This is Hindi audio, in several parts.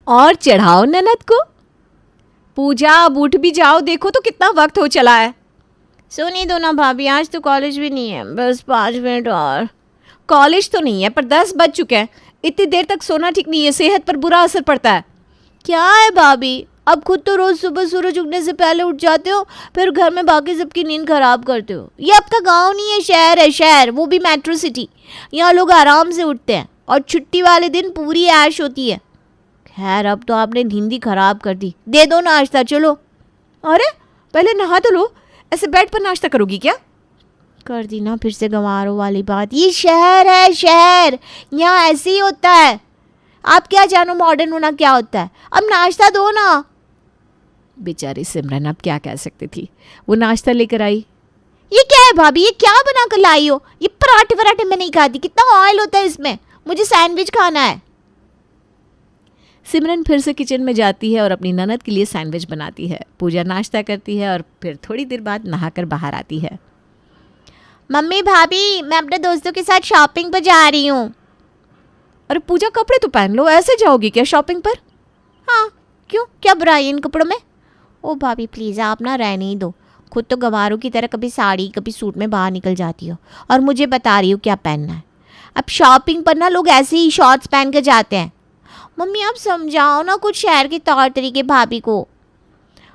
और चढ़ाओ ननद को। पूजा अब उठ भी जाओ, देखो तो कितना वक्त हो चला है। सोने दो ना भाभी, आज तो कॉलेज भी नहीं है, बस 5 मिनट और। कॉलेज तो नहीं है पर 10 बज चुके हैं, इतनी देर तक सोना ठीक नहीं है, सेहत पर बुरा असर पड़ता है। क्या है भाभी, अब खुद तो रोज़ सुबह सूरज उगने से पहले उठ जाते हो, फिर घर में बाकी सबकी नींद खराब करते हो। ये आपका गांव नहीं है, शहर है, शहर, वो भी मेट्रो सिटी। यहाँ लोग आराम से उठते हैं और छुट्टी वाले दिन पूरी ऐश होती है। खैर अब तो आपने नींद ही खराब कर दी, दे दो नाश्ता चलो। अरे पहले नहा तो लो, ऐसे बेड पर नाश्ता करोगी क्या? कर दी ना फिर से गंवारों वाली बात। ये शहर है, शहर, यहाँ ऐसे ही होता है। आप क्या जानो मॉडर्न होना क्या होता है। अब नाश्ता दो ना। बेचारी सिमरन अब क्या कह सकती थी। वो नाश्ता लेकर आई। ये क्या है भाभी, ये क्या बना कर लाई हो? ये पराठे वराठे मैं नहीं खाती, कितना ऑयल होता है इसमें, मुझे सैंडविच खाना है। सिमरन फिर से किचन में जाती है और अपनी ननद के लिए सैंडविच बनाती है। पूजा नाश्ता करती है और फिर थोड़ी देर बाद नहाकर बाहर आती है। मम्मी भाभी, मैं अपने दोस्तों के साथ शॉपिंग पर जा रही हूँ। अरे पूजा कपड़े तो पहन लो, ऐसे जाओगी क्या शॉपिंग पर? हाँ क्यों, क्या बुराई है इन कपड़ों में? ओ भाभी प्लीज़ आप ना रहने ही दो। खुद तो गंवारों की तरह कभी साड़ी कभी सूट में बाहर निकल जाती हो और मुझे बता रही हो क्या पहनना है। अब शॉपिंग पर ना लोग ऐसे ही शॉर्ट्स पहन कर जाते हैं। मम्मी आप समझाओ ना कुछ शहर के तौर तरीके भाभी को।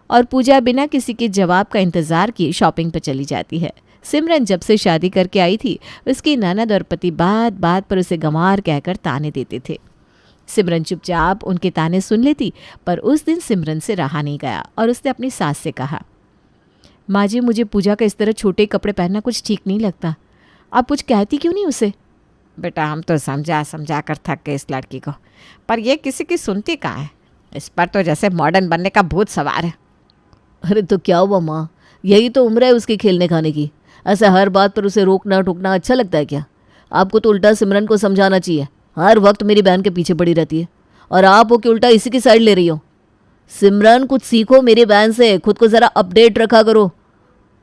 और पूजा बिना किसी के जवाब का इंतज़ार किए शॉपिंग पर चली जाती है। सिमरन जब से शादी करके आई थी, उसकी ननद और पति बात बात पर उसे गंवार कहकर ताने देते थे। सिमरन चुपचाप उनके ताने सुन लेती, पर उस दिन सिमरन से रहा नहीं गया और उसने अपनी सास से कहा, माँ जी मुझे पूजा का इस तरह छोटे कपड़े पहनना कुछ ठीक नहीं लगता, आप कुछ कहती क्यों नहीं उसे? बेटा हम तो समझा समझा कर थक गए इस लड़की को, पर ये किसी की सुनती कहाँ है। इस पर तो जैसे मॉडर्न बनने का भूत सवार है। अरे तो क्या हुआ माँ, यही तो उम्र है उसकी खेलने खाने की। ऐसे हर बात पर उसे रोकना टोकना अच्छा लगता है क्या? आपको तो उल्टा सिमरन को समझाना चाहिए। हर वक्त मेरी बहन के पीछे पड़ी रहती है और आप वो कि उल्टा इसी की साइड ले रही हो। सिमरन कुछ सीखो मेरी बहन से, खुद को ज़रा अपडेट रखा करो।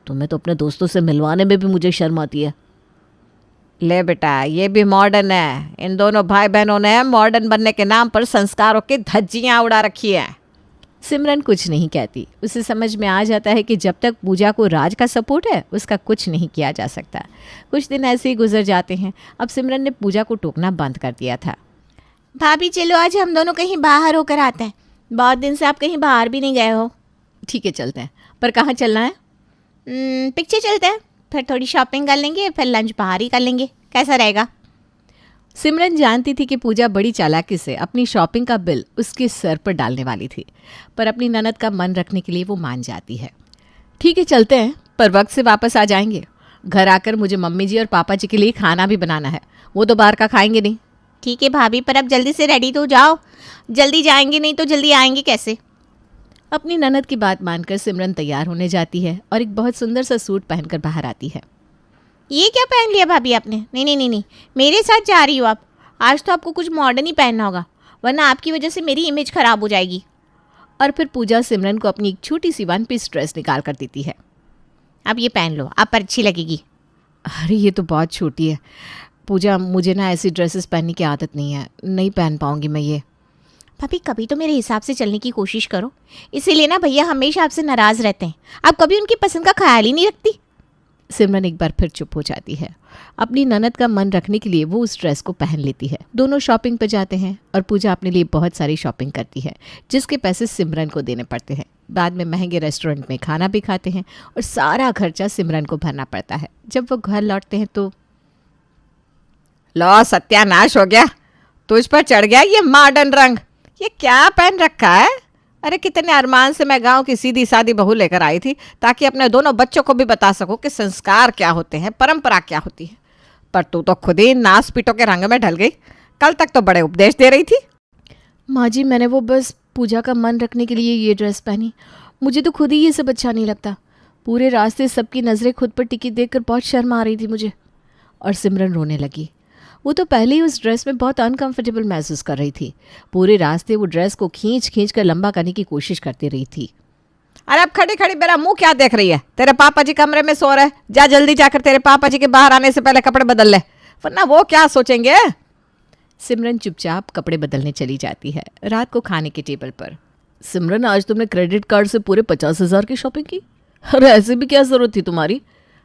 तुम्हें तो अपने दोस्तों से मिलवाने में भी मुझे शर्म आती है। ले बेटा ये भी मॉडर्न है। इन दोनों भाई बहनों ने मॉडर्न बनने के नाम पर संस्कारों की धज्जियाँ उड़ा रखी है। सिमरन कुछ नहीं कहती। उसे समझ में आ जाता है कि जब तक पूजा को राज का सपोर्ट है उसका कुछ नहीं किया जा सकता। कुछ दिन ऐसे ही गुजर जाते हैं। अब सिमरन ने पूजा को टोकना बंद कर दिया था। भाभी चलो आज हम दोनों कहीं बाहर होकर आते हैं, बहुत दिन से आप कहीं बाहर भी नहीं गए हो। ठीक है चलते हैं, पर कहाँ चलना है? पिक्चर चलते हैं, फिर थोड़ी शॉपिंग कर लेंगे, फिर लंच बाहर ही कर लेंगे, कैसा रहेगा? सिमरन जानती थी कि पूजा बड़ी चालाकी से अपनी शॉपिंग का बिल उसके सर पर डालने वाली थी, पर अपनी ननद का मन रखने के लिए वो मान जाती है। ठीक है चलते हैं, पर वक्त से वापस आ जाएंगे। घर आकर मुझे मम्मी जी और पापा जी के लिए खाना भी बनाना है, वो तो बाहर का खाएंगे नहीं। ठीक है भाभी, पर अब जल्दी से रेडी तो हो जाओ, जल्दी जाएंगे नहीं तो जल्दी आएंगे कैसे? अपनी ननद की बात मानकर सिमरन तैयार होने जाती है और एक बहुत सुंदर सा सूट पहनकर बाहर आती है। ये क्या पहन लिया भाभी आपने? नहीं नहीं नहीं नहीं, मेरे साथ जा रही हो आप। आज तो आपको कुछ मॉडर्न ही पहनना होगा, वरना आपकी वजह से मेरी इमेज खराब हो जाएगी। और फिर पूजा सिमरन को अपनी एक छोटी सी 1 पीस ड्रेस निकाल कर देती है। अब ये पहन लो, आप पर अच्छी लगेगी। अरे ये तो बहुत छोटी है पूजा, मुझे ना ऐसी ड्रेसेस पहनने की आदत नहीं है, नहीं पहन पाऊंगी मैं ये। भाभी कभी तो मेरे हिसाब से चलने की कोशिश करो, इसीलिए ना भैया हमेशा आपसे नाराज़ रहते हैं। आप कभी उनकी पसंद का ख्याल ही नहीं रखती। सिमरन एक बार फिर चुप हो जाती है। अपनी ननद का मन रखने के लिए वो उस ड्रेस को पहन लेती है। दोनों शॉपिंग पर जाते हैं और पूजा अपने लिए बहुत सारी शॉपिंग करती है, जिसके पैसे सिमरन को देने पड़ते हैं। बाद में महंगे रेस्टोरेंट में खाना भी खाते हैं और सारा खर्चा सिमरन को भरना पड़ता है। जब वो घर लौटते हैं तो लो सत्यानाश हो गया, तुझ पर चढ़ गया ये मॉडर्न रंग। ये क्या पहन रखा है? अरे कितने अरमान से मैं गांव की सीधी सादी बहू लेकर आई थी, ताकि अपने दोनों बच्चों को भी बता सकूं कि संस्कार क्या होते हैं, परंपरा क्या होती है। पर तू तो खुद ही नास पीटों के रंग में ढल गई। कल तक तो बड़े उपदेश दे रही थी। माँ जी मैंने वो बस पूजा का मन रखने के लिए ये ड्रेस पहनी, मुझे तो खुद ही ये सब अच्छा नहीं लगता। पूरे रास्ते सबकी नज़रें खुद पर टिकी देखकर बहुत शर्म आ रही थी मुझे। और सिमरन रोने लगी। वो तो पहले ही उस ड्रेस में बहुत अनकंफर्टेबल महसूस कर रही थी। पूरे रास्ते वो ड्रेस को खींच खींच कर लंबा करने की कोशिश करती रही थी। अरे अब खड़ी खड़ी मेरा मुंह क्या देख रही है? तेरे पापा जी कमरे में सो रहे, जा जल्दी जाकर तेरे पापा जी के बाहर आने से पहले कपड़े बदल ले, वरना वो क्या सोचेंगे। सिमरन चुपचाप कपड़े बदलने चली जाती है। रात को खाने के टेबल पर सिमरन, आज तुमने क्रेडिट कार्ड से पूरे 50,000 की शॉपिंग की? अरे ऐसे भी क्या जरूरत थी तुम्हारी?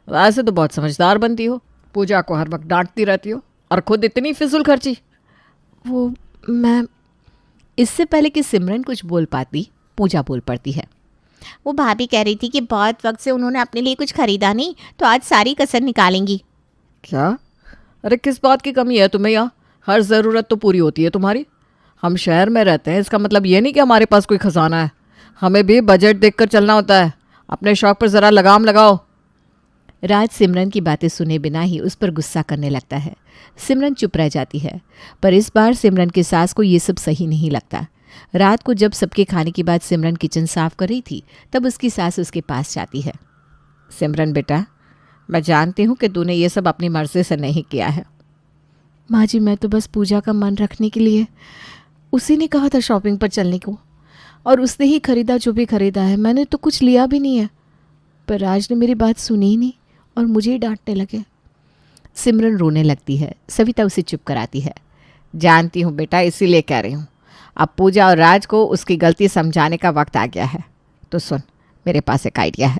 वैसे तो बहुत समझदार बनती हो, पूजा को हर वक्त डांटती रहती हो और खुद इतनी फिजूल खर्ची। वो मैं इससे पहले कि सिमरन कुछ बोल पाती, पूजा बोल पड़ती है। वो भाभी कह रही थी कि बहुत वक्त से उन्होंने अपने लिए कुछ खरीदा नहीं, तो आज सारी कसर निकालेंगी। क्या? अरे किस बात की कमी है तुम्हें यहाँ? हर ज़रूरत तो पूरी होती है तुम्हारी। हम शहर में रहते हैं, इसका मतलब ये नहीं कि हमारे पास कोई खजाना है। हमें भी बजट देखकर चलना होता है। अपने शौक पर ज़रा लगाम लगाओ। राज सिमरन की बातें सुने बिना ही उस पर गुस्सा करने लगता है। सिमरन चुप रह जाती है, पर इस बार सिमरन की सास को ये सब सही नहीं लगता। रात को जब सबके खाने के बाद सिमरन किचन साफ कर रही थी, तब उसकी सास उसके पास जाती है। सिमरन बेटा, मैं जानती हूँ कि तूने ये सब अपनी मर्जी से नहीं किया है। माँ जी, मैं तो बस पूजा का मन रखने के लिए, उसी ने कहा था शॉपिंग पर चलने को, और उसने ही खरीदा जो भी खरीदा है। मैंने तो कुछ लिया भी नहीं है, पर राज ने मेरी बात सुनी ही नहीं और मुझे ही डांटने लगे। सिमरन रोने लगती है। सविता उसे चुप कराती है। जानती हूँ बेटा, इसीलिए कह रही हूँ। अब पूजा और राज को उसकी गलती समझाने का वक्त आ गया है। तो सुन, मेरे पास एक आइडिया है।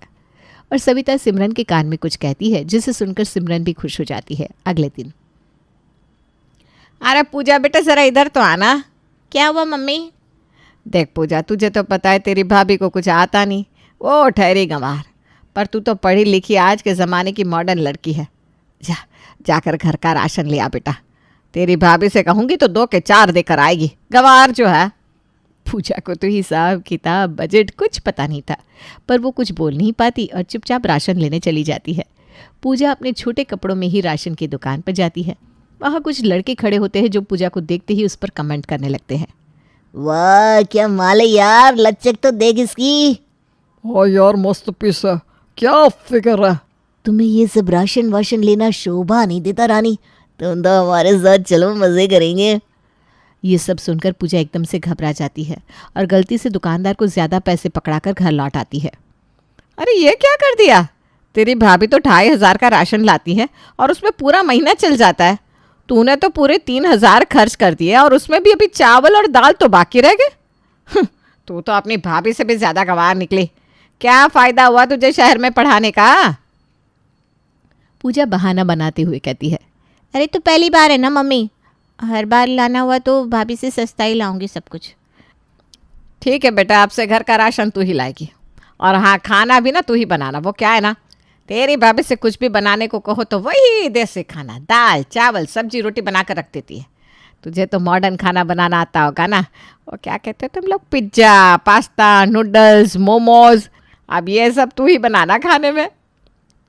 और सविता सिमरन के कान में कुछ कहती है, जिसे सुनकर सिमरन भी खुश हो जाती है। अगले दिन, अरे पूजा बेटा, ज़रा इधर तो आना। क्या हुआ मम्मी? देख पूजा, तुझे तो पता है तेरी भाभी को कुछ आता नहीं, वो ठहरी गंवार। पर तू तो पढ़ी लिखी आज के ज़माने की मॉडर्न लड़की है। जाकर घर का राशन लिया बेटा। तेरी भाभी से कहूँगी तो 2 के 4 देकर आएगी। गंवार जो है। पूजा को तो हिसाब किताब बजट कुछ पता नहीं था, पर वो कुछ बोल नहीं पाती और चुपचाप राशन लेने चली जाती है। पूजा अपने छोटे कपड़ों में ही राशन की दुकान पर जाती है। वहाँ कुछ लड़के खड़े होते हैं जो पूजा को देखते ही उस पर कमेंट करने लगते हैं। वाह क्या माल है यार, लचक तो देख इसकी। ओ यार, मस्त पीस है, क्या फिक्र है। तुम्हें ये सब राशन वाशन लेना शोभा नहीं देता रानी। तुम तो हमारे साथ चलो, मजे करेंगे। ये सब सुनकर पूजा एकदम से घबरा जाती है और गलती से दुकानदार को ज़्यादा पैसे पकड़ाकर घर लौट आती है। अरे ये क्या कर दिया? तेरी भाभी तो 2,500 का राशन लाती है और उसमें पूरा महीना चल जाता है। तूने तो पूरे 3,000 खर्च कर दिए और उसमें भी अभी चावल और दाल तो बाकी रह गए। तू तो अपनी भाभी से भी ज़्यादा गंवार निकली। क्या फ़ायदा हुआ तुझे शहर में पढ़ाने का? पूजा बहाना बनाते हुए कहती है। अरे तो पहली बार है ना मम्मी, हर बार लाना हुआ तो भाभी से सस्ता ही लाऊंगी सब कुछ। ठीक है बेटा, आपसे घर का राशन तू ही लाएगी। और हाँ, खाना भी ना तू ही बनाना। वो क्या है ना, तेरी भाभी से कुछ भी बनाने को कहो तो वही देसी खाना, दाल चावल सब्जी रोटी बना कर रख देती है। तुझे तो मॉडर्न खाना बनाना आता होगा ना। वो क्या कहते हो तुम लोग, पिज्ज़ा, पास्ता, नूडल्स, मोमोज। अब ये सब तू ही बनाना खाने में।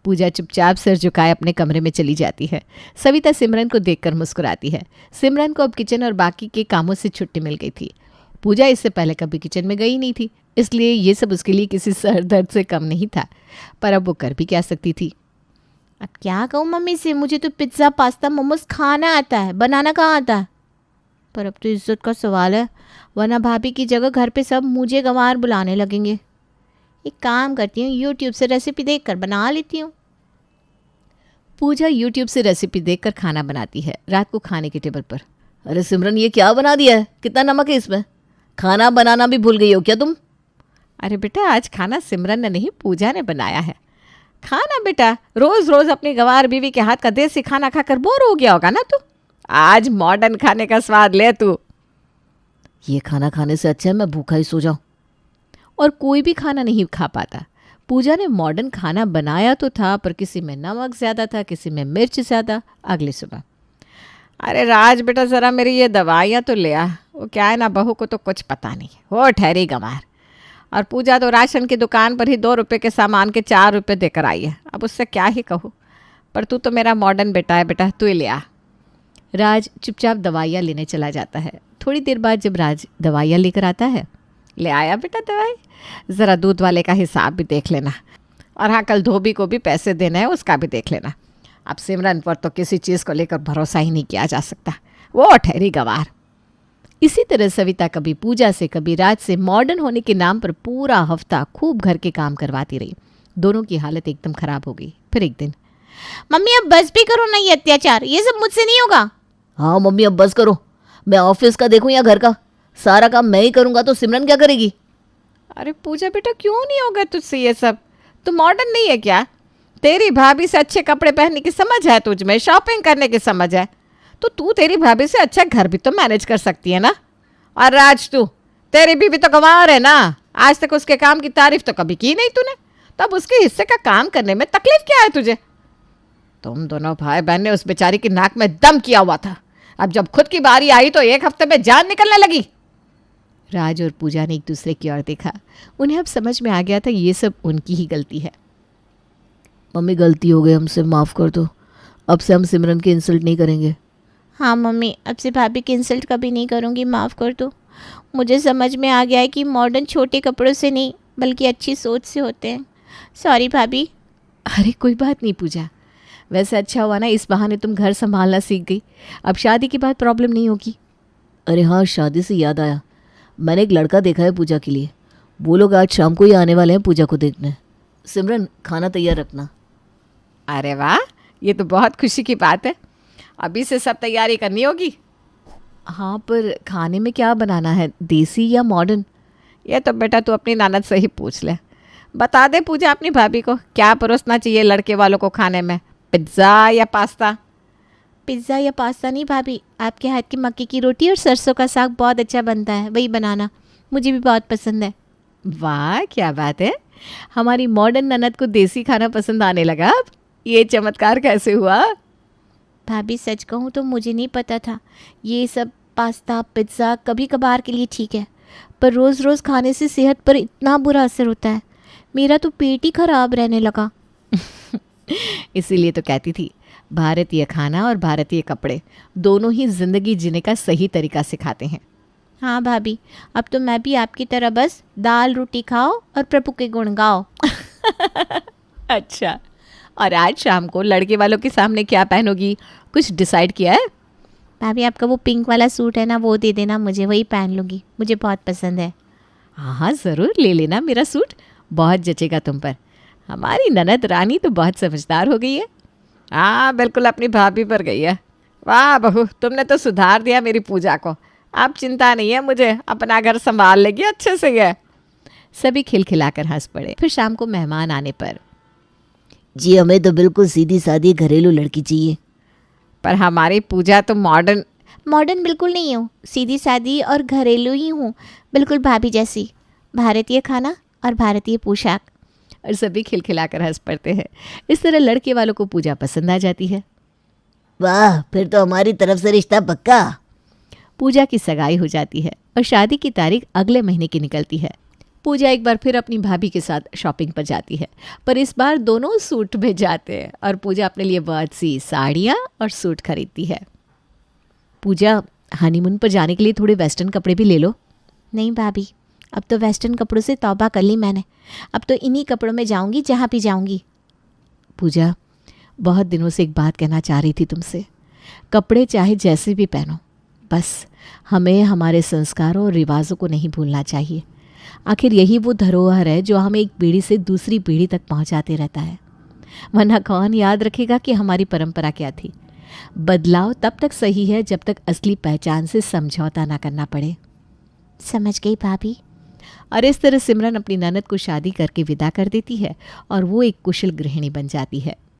पूजा चुपचाप सिर झुकाए अपने कमरे में चली जाती है। सविता सिमरन को देखकर मुस्कुराती है। सिमरन को अब किचन और बाकी के कामों से छुट्टी मिल गई थी। पूजा इससे पहले कभी किचन में गई नहीं थी, इसलिए ये सब उसके लिए किसी सर दर्द से कम नहीं था। पर अब वो कर भी क्या सकती थी। अब क्या कहूँ मम्मी से, मुझे तो पिज्ज़ा पास्ता मोमोज खाना आता है, बनाना कहाँ आता है। पर अब तो इज्जत का सवाल है, वरना भाभी की जगह घर पे सब मुझे गंवार बुलाने लगेंगे। एक काम करती हूँ, यूट्यूब से रेसिपी देखकर बना लेती हूँ। पूजा यूट्यूब से रेसिपी देखकर खाना बनाती है। रात को खाने के टेबल पर, अरे सिमरन, ये क्या बना दिया है? कितना नमक है इसमें? खाना बनाना भी भूल गई हो क्या तुम? अरे बेटा, आज खाना सिमरन ने नहीं, पूजा ने बनाया है। खाना बेटा, रोज रोज अपनी गंवार बीवी के हाथ का देसी खाना खाकर बोर हो गया होगा ना तू। आज मॉडर्न खाने का स्वाद ले तू। ये खाना खाने से अच्छा है मैं भूखा ही सो जाऊं। और कोई भी खाना नहीं खा पाता। पूजा ने मॉडर्न खाना बनाया तो था, पर किसी में नमक ज़्यादा था, किसी में मिर्च ज़्यादा। अगली सुबह, अरे राज बेटा, ज़रा मेरी ये दवाइयाँ तो ले आ। वो क्या है ना, बहू को तो कुछ पता नहीं, वो ठहरी गंवार। और पूजा तो राशन की दुकान पर ही 2 रुपये के सामान के 4 रुपये देकर आई है। अब उससे क्या ही कहूँ। पर तू तो मेरा मॉडर्न बेटा है बेटा, तू ही ले आ। राज चुपचाप दवाइयाँ लेने चला जाता है। थोड़ी देर बाद जब राज दवाइयाँ लेकर आता है, ले आया बेटा दवाई? ज़रा दूध वाले का हिसाब भी देख लेना। और हाँ, कल धोबी को भी पैसे देना है, उसका भी देख लेना। अब सिमरन पर तो किसी चीज़ को लेकर भरोसा ही नहीं किया जा सकता, वो ठहरी गंवार। इसी तरह सविता कभी पूजा से कभी राज से मॉडर्न होने के नाम पर पूरा हफ्ता खूब घर के काम करवाती रही। दोनों की हालत एकदम खराब हो गई। फिर एक दिन, मम्मी अब बस भी करो ना ये अत्याचार, ये सब मुझसे नहीं होगा। हाँ मम्मी, अब बस करो। मैं ऑफिस का देखूं या घर का? सारा काम मैं ही करूंगा तो सिमरन क्या करेगी? अरे पूजा बेटा, क्यों नहीं होगा तुझसे ये सब? तू मॉडर्न नहीं है क्या? तेरी भाभी से अच्छे कपड़े पहनने की समझ है तुझ में, शॉपिंग करने की समझ है, तो तू तेरी भाभी से अच्छा घर भी तो मैनेज कर सकती है ना। और राज, तू तेरी बीवी तो गंवार है ना, आज तक उसके काम की तारीफ तो कभी की नहीं तूने, तब उसके हिस्से का काम करने में तकलीफ क्या है तुझे? तुम दोनों भाई बहन ने उस बेचारी की नाक में दम किया हुआ था, अब जब खुद की बारी आई तो एक हफ्ते में जान निकलने लगी। राज और पूजा ने एक दूसरे की ओर देखा। उन्हें अब समझ में आ गया था ये सब उनकी ही गलती है। मम्मी गलती हो गई, हमसे माफ़ कर दो। अब से हम सिमरन की इंसल्ट नहीं करेंगे। हाँ मम्मी, अब से भाभी की इंसल्ट कभी नहीं करूँगी, माफ़ कर दो। मुझे समझ में आ गया है कि मॉडर्न छोटे कपड़ों से नहीं बल्कि अच्छी सोच से होते हैं। सॉरी भाभी। अरे कोई बात नहीं पूजा, वैसे अच्छा हुआ ना, इस बहाने तुम घर संभालना सीख गई। अब शादी के बाद प्रॉब्लम नहीं होगी। अरे हाँ, शादी से याद आया, मैंने एक लड़का देखा है पूजा के लिए। वो लोग आज शाम को ही आने वाले हैं पूजा को देखने। सिमरन, खाना तैयार रखना। अरे वाह, ये तो बहुत खुशी की बात है। अभी से सब तैयारी करनी होगी। हाँ, पर खाने में क्या बनाना है, देसी या मॉडर्न? ये तो बेटा तू अपनी ननद से ही पूछ ले। बता दे पूजा अपनी भाभी को क्या परोसना चाहिए लड़के वालों को खाने में, पिज्ज़ा या पास्ता? पिज़्ज़ा या पास्ता नहीं भाभी, आपके हाथ की मक्की की रोटी और सरसों का साग बहुत अच्छा बनता है, वही बनाना, मुझे भी बहुत पसंद है। वाह क्या बात है, हमारी मॉडर्न ननद को देसी खाना पसंद आने लगा। अब ये चमत्कार कैसे हुआ? भाभी सच कहूँ तो मुझे नहीं पता था। ये सब पास्ता पिज़्ज़ा कभी कभार के लिए ठीक है, पर रोज़ रोज़ खाने से सेहत पर इतना बुरा असर होता है। मेरा तो पेट ही खराब रहने लगा। इसीलिए तो कहती थी, भारतीय खाना और भारतीय कपड़े दोनों ही जिंदगी जीने का सही तरीका सिखाते हैं। हाँ भाभी, अब तो मैं भी आपकी तरह बस दाल रोटी खाओ और प्रभु के गुण गाओ। अच्छा, और आज शाम को लड़के वालों के सामने क्या पहनोगी, कुछ डिसाइड किया है? भाभी आपका वो पिंक वाला सूट है ना, वो दे देना मुझे, वही पहन लूँगी, मुझे बहुत पसंद है। हाँ हाँ ज़रूर ले लेना, मेरा सूट बहुत जचेगा तुम पर। हमारी ननद रानी तो बहुत समझदार हो गई है। हाँ बिल्कुल, अपनी भाभी पर गई है। वाह बहू, तुमने तो सुधार दिया मेरी पूजा को। अब चिंता नहीं है मुझे, अपना घर संभाल लेगी अच्छे से। है सभी खिलखिलाकर हंस पड़े। फिर शाम को मेहमान आने पर, जी हमें तो बिल्कुल सीधी सादी घरेलू लड़की चाहिए। पर हमारी पूजा तो मॉडर्न बिल्कुल नहीं हूँ, सीधी सादी और घरेलू ही हूँ, बिल्कुल भाभी जैसी। भारतीय खाना और भारतीय पोशाक। और सभी खिलखिलाकर हंस पड़ते हैं। इस तरह लड़के वालों को पूजा पसंद आ जाती है। वाह, फिर तो हमारी तरफ से रिश्ता पक्का। पूजा की सगाई हो जाती है और शादी की तारीख अगले महीने की निकलती है। पूजा एक बार फिर अपनी भाभी के साथ शॉपिंग पर जाती है, पर इस बार दोनों सूट में जाते हैं और पूजा अपने लिए बहुत सी साड़ियाँ और सूट खरीदती है। पूजा, हनीमून पर जाने के लिए थोड़े वेस्टर्न कपड़े भी ले लो। नहीं भाभी, अब तो वेस्टर्न कपड़ों से तौबा कर ली मैंने, अब तो इन्हीं कपड़ों में जाऊंगी जहाँ भी जाऊंगी। पूजा, बहुत दिनों से एक बात कहना चाह रही थी तुमसे। कपड़े चाहे जैसे भी पहनो, बस हमें हमारे संस्कारों और रिवाजों को नहीं भूलना चाहिए। आखिर यही वो धरोहर है जो हमें एक पीढ़ी से दूसरी पीढ़ी तक पहुंचाते रहता है। वरना कौन याद रखेगा कि हमारी परंपरा क्या थी। बदलाव तब तक सही है जब तक असली पहचान से समझौता ना करना पड़े। समझ गई भाभी। और इस तरह सिमरन अपनी ननद को शादी करके विदा कर देती है और वो एक कुशल गृहिणी बन जाती है।